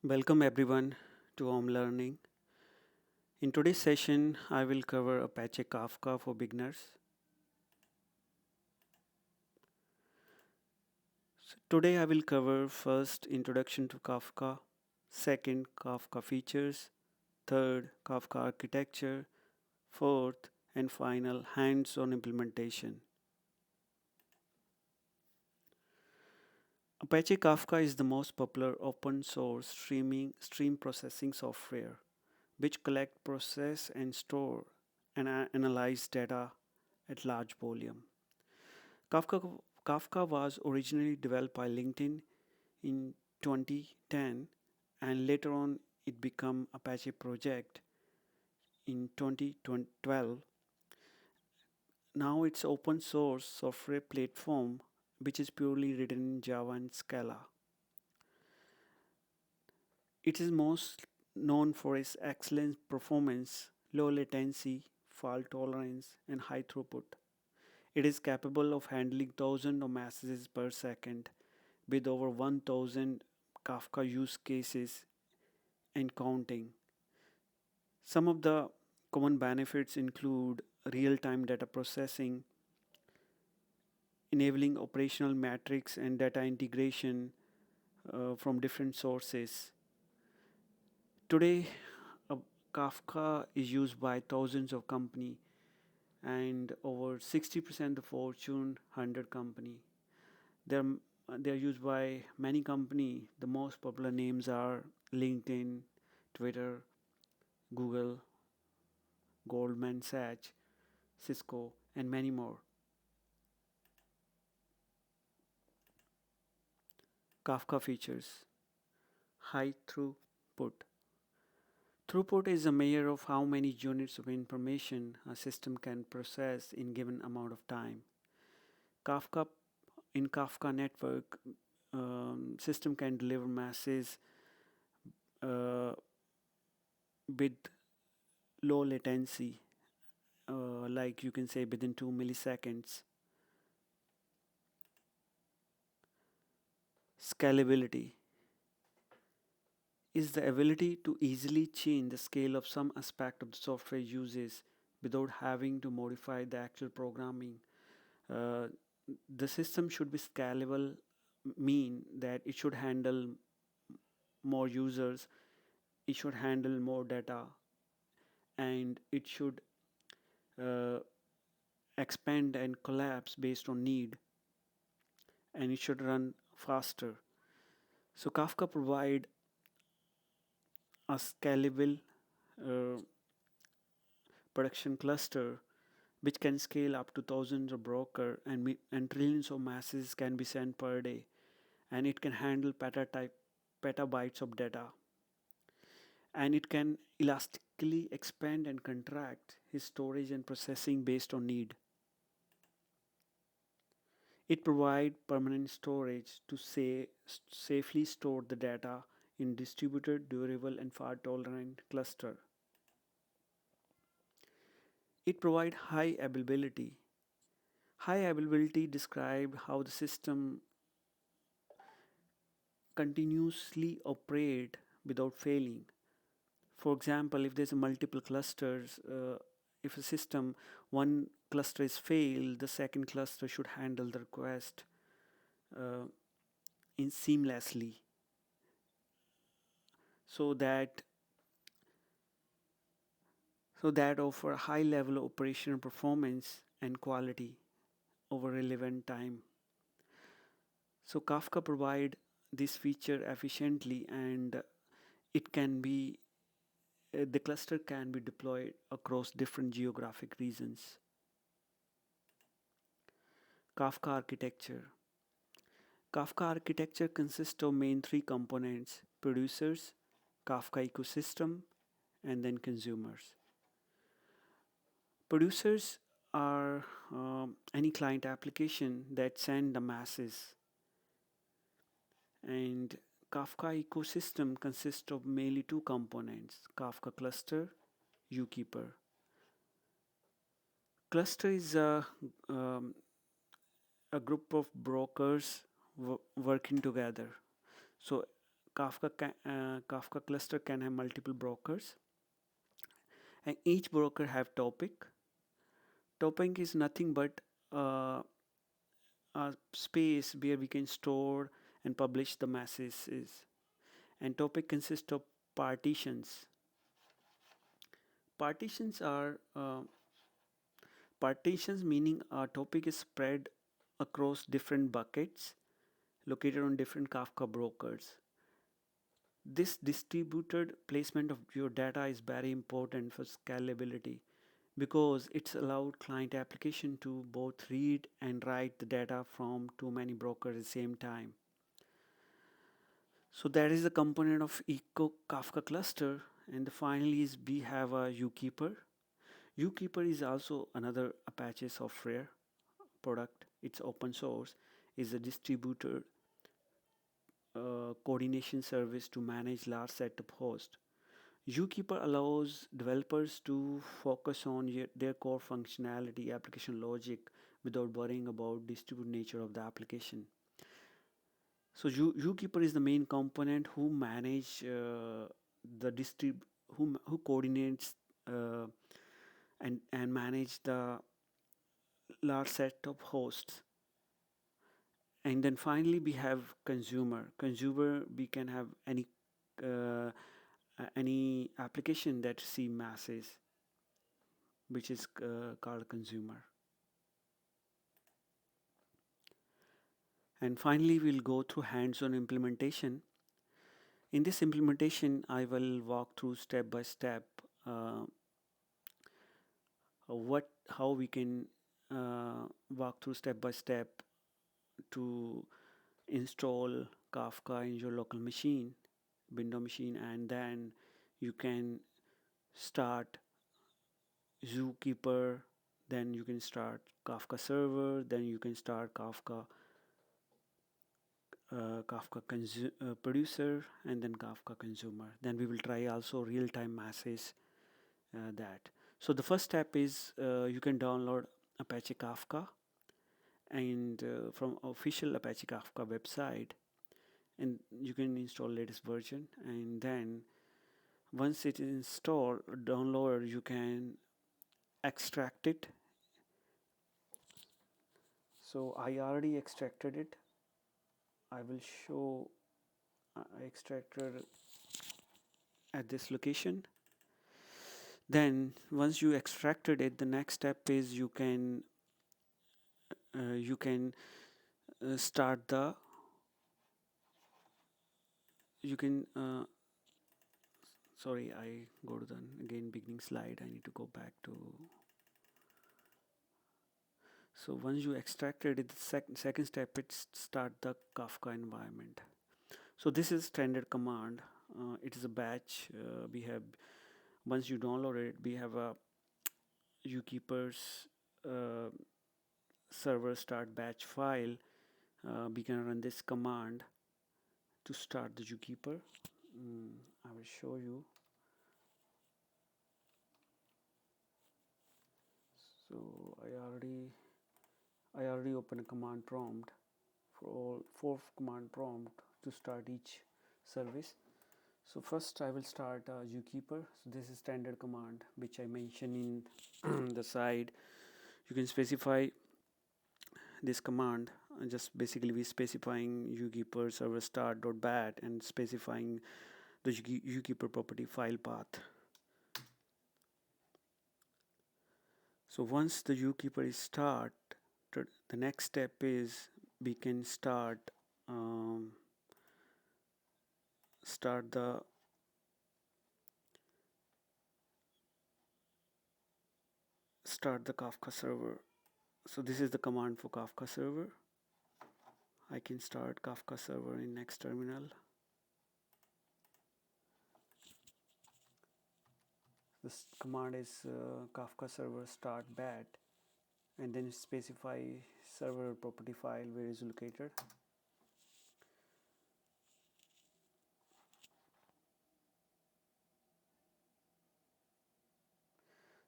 Welcome everyone to Home Learning. In today's session, I will cover Apache Kafka for beginners. Today I will cover first introduction to Kafka, second Kafka features, third Kafka architecture, fourth and final hands-on implementation. Apache Kafka is the most popular open source stream processing software which collect, process and store and analyze data at large volume. Kafka was originally developed by LinkedIn in 2010 and later on it became Apache project in 2012. Now it's open source software platform which is purely written in Java and Scala. It is most known for its excellent performance, low latency, fault tolerance and high throughput. It is capable of handling thousands of messages per second with over 1000 Kafka use cases and counting. Some of the common benefits include real-time data processing, enabling operational metrics and data integration from different sources. Today, uh, Kafka is used by thousands of companies and over 60% of Fortune 100 company. They're, they're used by many companies. The most popular names are LinkedIn, Twitter, Google, Goldman Sachs, Cisco, and many more. Kafka features high throughput. Throughput is a measure of how many units of information a system can process in given amount of time. Kafka in Kafka network system can deliver masses uh, with low latency, like you can say within 2 milliseconds. Scalability is the ability to easily change the scale of some aspect of the software uses without having to modify the actual programming. Uh, the system should be scalable, mean that it should handle more users, it should handle more data, and it should uh, expand and collapse based on need, and it should run faster. So Kafka provide a scalable uh, production cluster which can scale up to thousands of broker and trillions of masses can be sent per day, and it can handle petabytes of data, and it can elastically expand and contract his storage and processing based on need. It provides permanent storage to safely store the data in distributed, durable, and fault-tolerant cluster. It provides high availability. High availability describes how the system continuously operate without failing. For example, if there's a multiple clusters, if a system one cluster is failed, the second cluster should handle the request uh, in seamlessly, so that offer high level of operational performance and quality over relevant time. So Kafka provide this feature efficiently, and it can be the cluster can be deployed across different geographic regions. Kafka architecture. Kafka architecture consists of main three components: producers, Kafka ecosystem, and then consumers. Producers are any client application that send the masses, and Kafka ecosystem consists of mainly two components: Kafka cluster, zookeeper. Cluster is a group of brokers working together. So Kafka cluster can have multiple brokers, and each broker have topic. Topic is nothing but uh, a space where we can store and publish the messages. And topic consists of partitions. Partitions are partitions meaning a topic is spread across different buckets located on different Kafka brokers. This distributed placement of your data is very important for scalability because it's allowed client application to both read and write the data from too many brokers at the same time. So that is the component of Eco Kafka cluster. And finally is we have a zookeeper. Zookeeper is also another Apache software product. It's open source. Is a distributed coordination service to manage large set of hosts. Zookeeper allows developers to focus on their core functionality, application logic, without worrying about distributed nature of the application. So Zookeeper is the main component who manage the who coordinates uh, and manage the large set of hosts. And then finally we have consumer. Consumer we can have uh, any application that see masses, which is called consumer. And finally we'll go through hands-on implementation. In this implementation I will walk through step by step uh, what how we can walk through step by step to install Kafka in your local machine, window machine, and then you can start Zookeeper, then you can start Kafka server, then you can start Kafka producer, and then Kafka consumer. Then we will try also real-time messages that. So the first step is you can download Apache Kafka and from official Apache Kafka website, and you can install latest version. And then once it is installed, download, you can extract it. So I already extracted it. I will show I extracted at this location. Then once you extracted it, the next step is you can start the you can sorry, I go to the again beginning slide. I need to go back to. So once you extracted it, the second step is start the Kafka environment. So this is standard command. It is a batch. We have once you download it, we have a zookeeper's uh, server start batch file. We can run this command to start the zookeeper. I will show you. So I already opened a command prompt for all four command prompt to start each service. So first I will start zookeeper. So this is standard command which I mentioned in the side. You can specify this command. Just basically we specifying zookeeper-server-start.bat and specifying the zookeeper property file path. So once the zookeeper is started, the next step is we can start the Kafka server. So this is the command for Kafka server. I can start Kafka server in next terminal. This command is kafka-server-start.bat, and then specify server property file where it is located.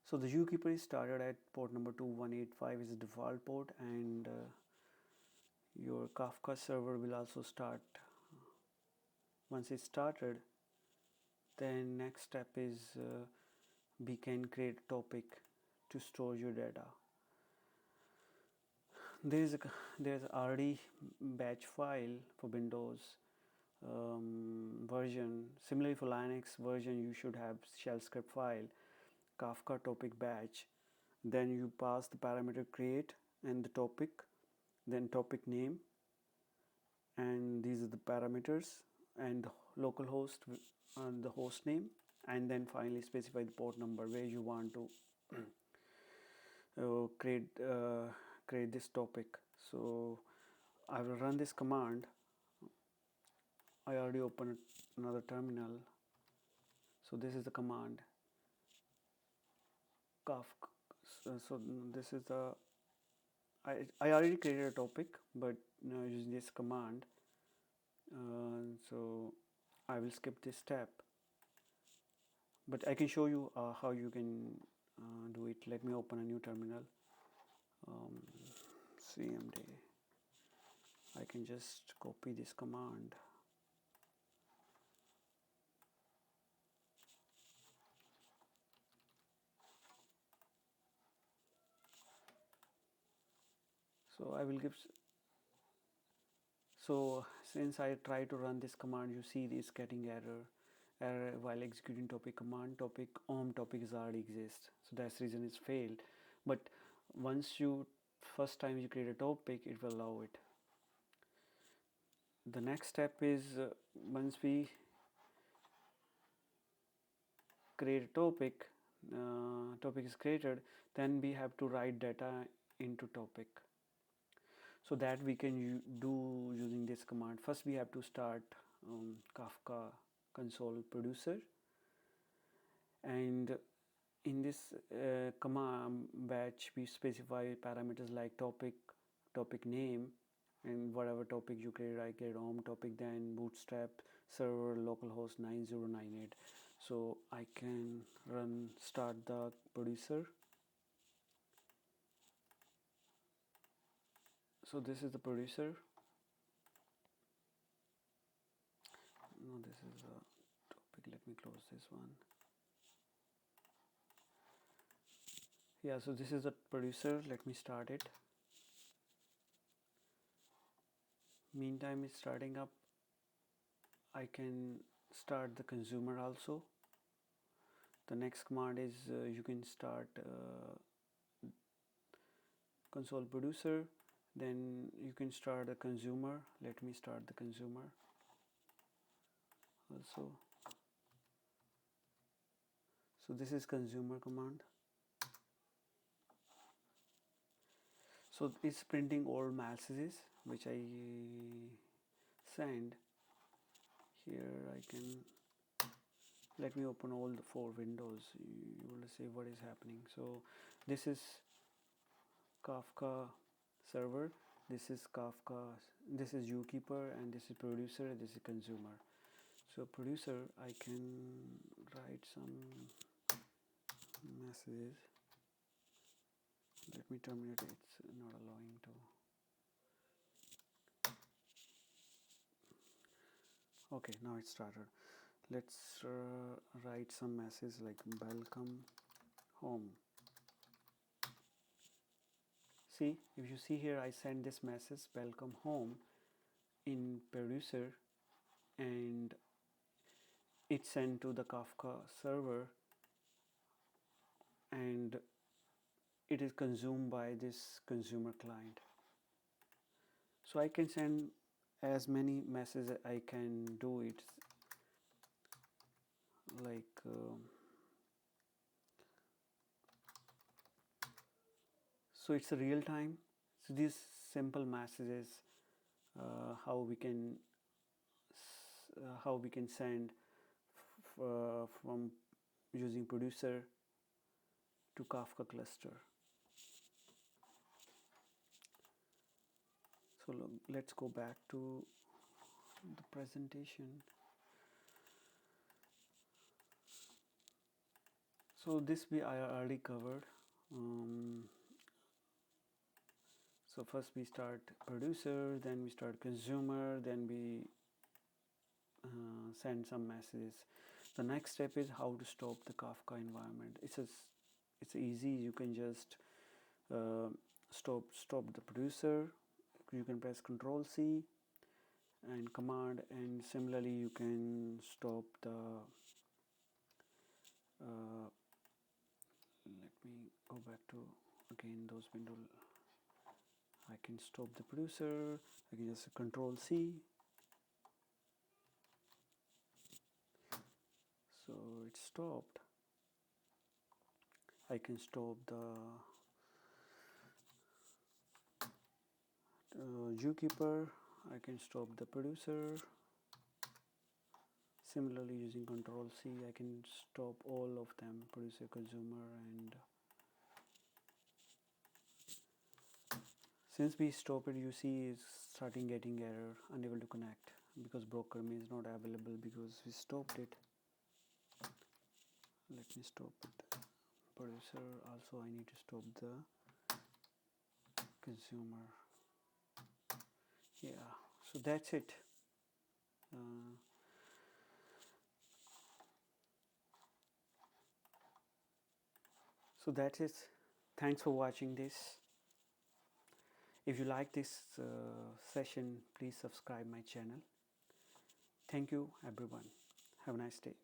So the zookeeper is started at port number 2185 is the default port, and your Kafka server will also start Once it's started, then next step is we can create a topic to store your data. There's already batch file for Windows version. Similarly for Linux version, you should have shell script file kafka-topic-batch. Then you pass the parameter create and the topic, then topic name, and these are the parameters, and localhost and the host name, and then finally specify the port number where you want to create this topic. So I will run this command. I already opened another terminal. So this is the command Kafka. So this is the I already created a topic, but using this command. So I will skip this step, but I can show you how you can do it. Let me open a new terminal. CMD. I can just copy this command. So I will give. So since I try to run this command, you see this getting error while executing topic command. Topic aum-topics already exist, so that's the reason it's failed. But once you first time you create a topic, it will allow it. The next step is once we create a topic, topic is created, then we have to write data into topic. So that we can do using this command. First we have to start Kafka console-producer, and in this command batch we specify parameters like topic name, and whatever topic you create. I create aum-topic, then bootstrap-server localhost 9098. So I can start the producer. So this is the producer. No, this is a topic. Let me close this one. Yeah, so this is the producer. Let me start it. Meantime it's starting up. I can start the consumer also. The next command is you can start console producer, then you can start a consumer. Let me start the consumer also. So this is consumer command. So it's printing all messages which I send. Here I can, let me open all the 4 windows. You will see what is happening. So this is Kafka server, this is Kafka, this is zookeeper, and this is producer, this is consumer. So producer, I can write some messages. Let me terminate it. It's not allowing to. Okay, now it started. Let's write some message like welcome home. See, if you see here, I send this message welcome home in producer, and it's sent to the Kafka server, and it is consumed by this consumer client. So I can send as many messages I can do it, like so it's a real time. So these simple messages, how we can send from using producer to Kafka cluster. So let's go back to the presentation. So this I already covered. So first we start producer, then we start consumer, then we send some messages. The next step is how to stop the Kafka environment. It's easy. You can just stop the producer. You can press Control C and Command, and similarly you can stop the let me go back to again those window. I can stop the producer. I can just Control C. So it stopped. I can stop the zookeeper. I can stop the producer. Similarly, using Control C, I can stop all of them, producer, consumer, and since we stop it, you see it's starting getting error, unable to connect because broker means not available because we stopped it. Let me stop it. Producer, also I need to stop the consumer. Yeah, so that's it. So that's it. Thanks for watching this. If you like this session, please subscribe my channel. Thank you everyone. Have a nice day.